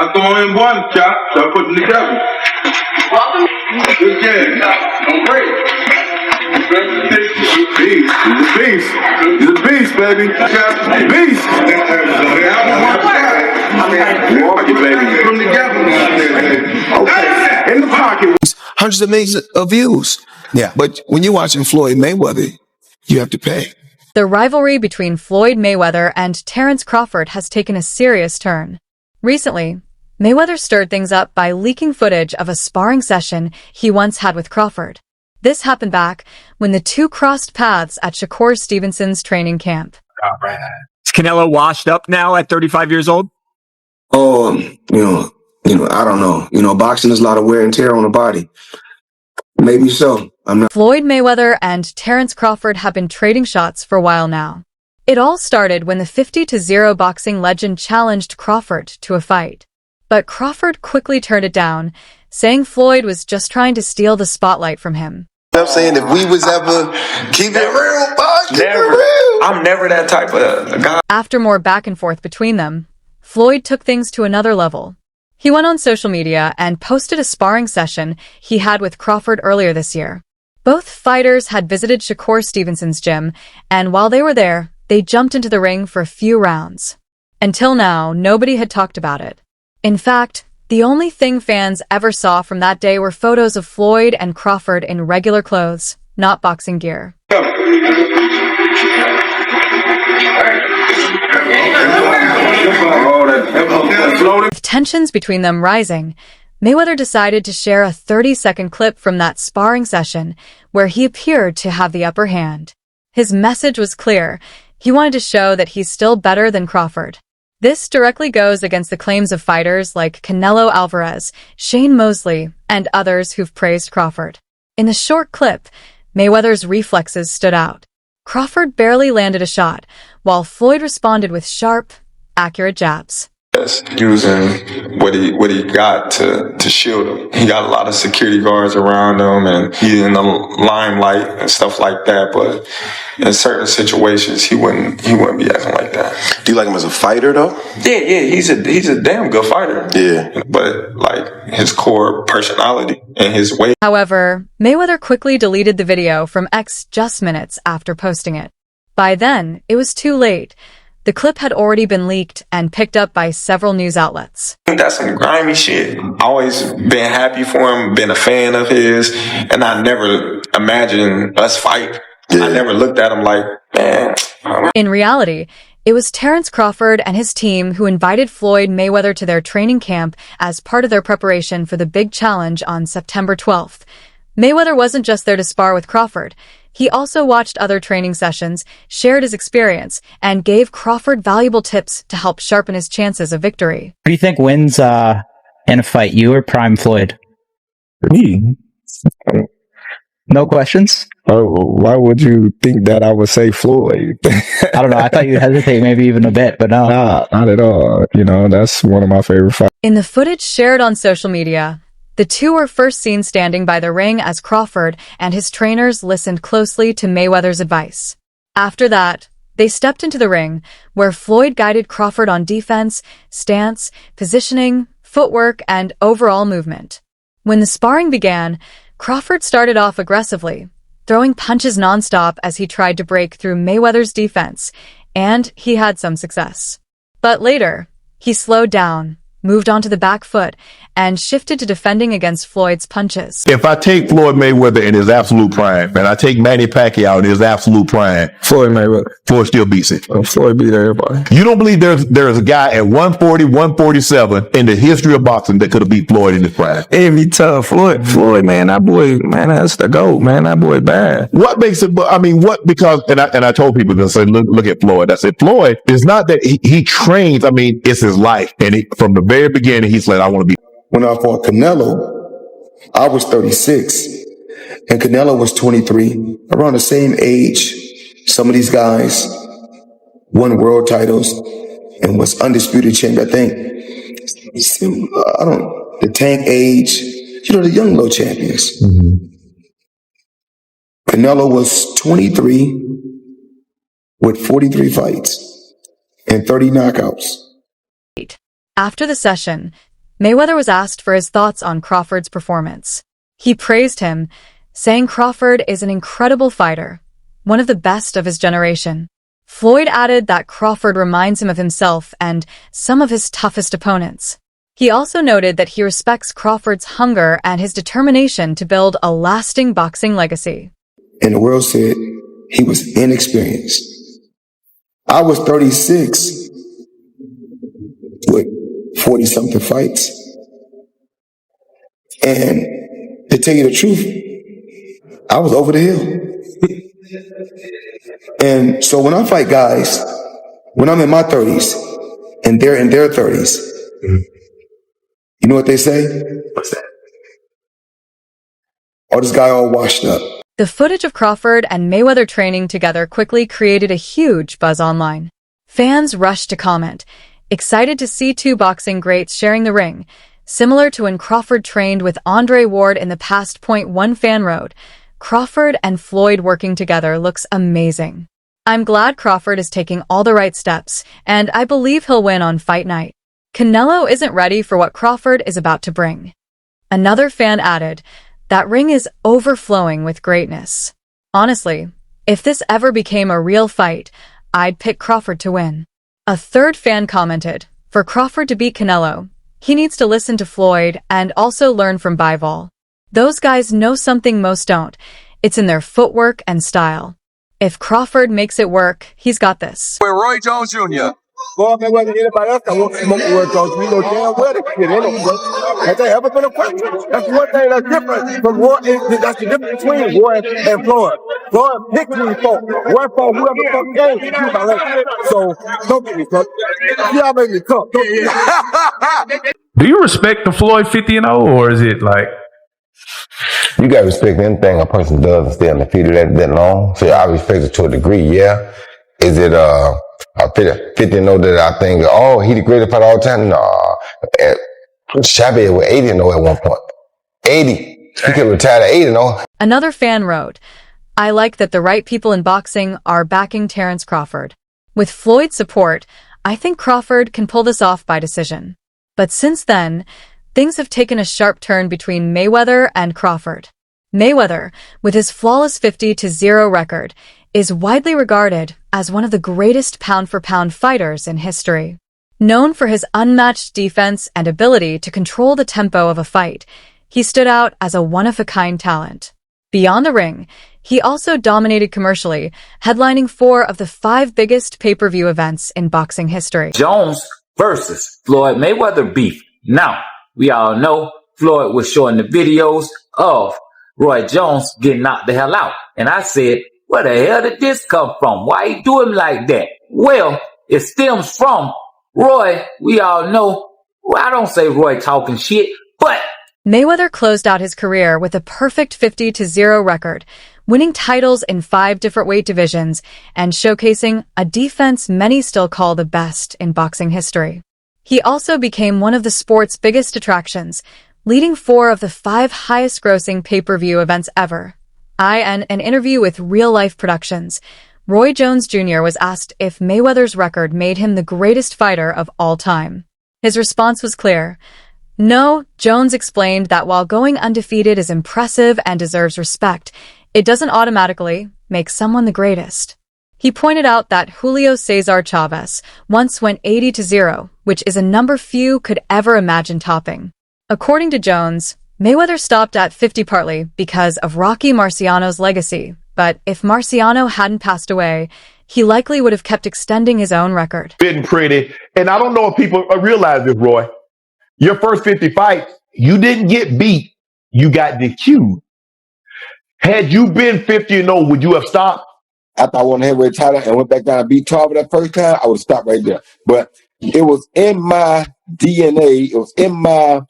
Stop throwing in one, Chop. Start putting together. Good game. Don't break. He's a beast. He's a beast, baby. Beast. Walk it, baby. From together. Okay. In the pocket. Hundreds of millions of views. Yeah. But when you're watching Floyd Mayweather, you have to pay. The rivalry between Floyd Mayweather and Terence Crawford has taken a serious turn. Recently, Mayweather stirred things up by leaking footage of a sparring session he once had with Crawford. This happened back when the two crossed paths at Shakur Stevenson's training camp. Is Canelo washed up now at 35 years old? Oh, I don't know. Boxing is a lot of wear and tear on the body. Maybe so. I'm not. Floyd Mayweather and Terence Crawford have been trading shots for a while now. It all started when the 50-0 boxing legend challenged Crawford to a fight. But Crawford quickly turned it down, saying Floyd was just trying to steal the spotlight from him. I'm saying if we was ever keep it real, boy, keep it real. I'm never that type of guy. After more back and forth between them, Floyd took things to another level. He went on social media and posted a sparring session he had with Crawford earlier this year. Both fighters had visited Shakur Stevenson's gym, and while they were there, they jumped into the ring for a few rounds. Until now, nobody had talked about it. In fact, the only thing fans ever saw from that day were photos of Floyd and Crawford in regular clothes, not boxing gear. With tensions between them rising, Mayweather decided to share a 30-second clip from that sparring session where he appeared to have the upper hand. His message was clear. He wanted to show that he's still better than Crawford. This directly goes against the claims of fighters like Canelo Alvarez, Shane Mosley, and others who've praised Crawford. In the short clip, Mayweather's reflexes stood out. Crawford barely landed a shot, while Floyd responded with sharp, accurate jabs. Using what he got to shield him. He got a lot of security guards around him, and he's in the limelight and stuff like that. But in certain situations, he wouldn't be acting like that. Do you like him as a fighter, though? Yeah, he's a damn good fighter. Yeah, but like his core personality and his way. However, Mayweather quickly deleted the video from X just minutes after posting it. By then, it was too late. The clip had already been leaked and picked up by several news outlets. That's some grimy shit. Always been happy for him, been a fan of his, and I never imagined us fight. Yeah. I never looked at him like, man. In reality, it was Terence Crawford and his team who invited Floyd Mayweather to their training camp as part of their preparation for the big challenge on September 12th. Mayweather wasn't just there to spar with Crawford. He also watched other training sessions, shared his experience, and gave Crawford valuable tips to help sharpen his chances of victory. Who do you think wins in a fight, you or Prime Floyd? Me? No questions? Oh, why would you think that I would say Floyd? I don't know. I thought you'd hesitate maybe even a bit, but no. Nah, not at all. That's one of my favorite fights. In the footage shared on social media, the two were first seen standing by the ring as Crawford and his trainers listened closely to Mayweather's advice. After that, they stepped into the ring, where Floyd guided Crawford on defense, stance, positioning, footwork, and overall movement. When the sparring began, Crawford started off aggressively, throwing punches nonstop as he tried to break through Mayweather's defense, and he had some success. But later, he slowed down, moved onto the back foot, and shifted to defending against Floyd's punches. If I take Floyd Mayweather in his absolute prime, and I take Manny Pacquiao in his absolute prime, Floyd Mayweather. Floyd still beats it. Floyd beat everybody. You don't believe there's a guy at 140, 147 in the history of boxing that could have beat Floyd in his prime? It'd be tough. Floyd, man, that boy, man, that's the GOAT, man. That boy bad. What makes it, because, and I told people to say, look at Floyd. I said, Floyd, it's not that he trains, it's his life. And from the very beginning, he said, I want to be. When I fought Canelo, I was 36 and Canelo was 23, around the same age. Some of these guys won world titles and was undisputed champion. I think, the Tank age, the young low champions. Mm-hmm. Canelo was 23 with 43 fights and 30 knockouts. After the session, Mayweather was asked for his thoughts on Crawford's performance. He praised him, saying Crawford is an incredible fighter, one of the best of his generation. Floyd added that Crawford reminds him of himself and some of his toughest opponents. He also noted that he respects Crawford's hunger and his determination to build a lasting boxing legacy. And the world said he was inexperienced. I was 36 with 40-something fights. And to tell you the truth, I was over the hill. And so when I fight guys, when I'm in my 30s and they're in their 30s, you know what they say? What's that? Oh, this guy all washed up. The footage of Crawford and Mayweather training together quickly created a huge buzz online. Fans rushed to comment, excited to see two boxing greats sharing the ring, similar to when Crawford trained with Andre Ward in the past. One fan wrote, "Crawford and Floyd working together looks amazing. I'm glad Crawford is taking all the right steps, and I believe he'll win on fight night. Canelo isn't ready for what Crawford is about to bring." Another fan added, "That ring is overflowing with greatness. Honestly, if this ever became a real fight, I'd pick Crawford to win." A third fan commented, "For Crawford to beat Canelo, he needs to listen to Floyd and also learn from Bivol. Those guys know something most don't. It's in their footwork and style. If Crawford makes it work, he's got this." With Roy Jones Jr. Floyd Mayweather, anybody else that wants to smoke the word Jones, we know damn well they shit anyway. Has there ever been a question? That's one thing that's different from Roy. That's the difference between Roy and Floyd. Floyd picked who he fought. Roy fought whoever the fuck came to do my leg. So don't get me fucked. Y'all make me tough. Do you respect the Floyd 50-0, or is it like? You gotta respect anything a person does and stay undefeated that long. So I respect it to a degree, yeah. Is it a 50-0 that I think, oh, he the greatest fighter all the time? No. Shabby was 80-0 at one point. 80. He could retire at 80-0. Another fan wrote, "I like that the right people in boxing are backing Terence Crawford. With Floyd's support, I think Crawford can pull this off by decision." But since then, things have taken a sharp turn between Mayweather and Crawford. Mayweather, with his flawless 50-0 record, is widely regarded as one of the greatest pound-for-pound fighters in history. Known for his unmatched defense and ability to control the tempo of a fight, he stood out as a one-of-a-kind talent. Beyond the ring, he also dominated commercially, headlining 4 of the 5 biggest pay-per-view events in boxing history. Jones versus Floyd Mayweather beef. Now, we all know Floyd was showing the videos of Roy Jones getting knocked the hell out. And I said, where the hell did this come from? Why he do him like that? Well, it stems from Roy. We all know, well, I don't say Roy talking shit, but Mayweather closed out his career with a perfect 50-0 record, winning titles in 5 different weight divisions and showcasing a defense many still call the best in boxing history. He also became one of the sport's biggest attractions, leading 4 of the 5 highest-grossing pay-per-view events ever. In an interview with Real Life Productions, Roy Jones Jr. was asked if Mayweather's record made him the greatest fighter of all time. His response was clear. No, Jones explained that while going undefeated is impressive and deserves respect, it doesn't automatically make someone the greatest. He pointed out that Julio Cesar Chavez once went 80-0, which is a number few could ever imagine topping. According to Jones, Mayweather stopped at 50 partly because of Rocky Marciano's legacy, but if Marciano hadn't passed away, he likely would have kept extending his own record. Been pretty. And I don't know if people realize this, Roy. Your first 50 fights, you didn't get beat. You got DQ'd. Had you been 50-0, would you have stopped? After I won the heavyweight title and went back down and beat Tarver that first time, I would have stopped right there. But it was in my DNA. It was in my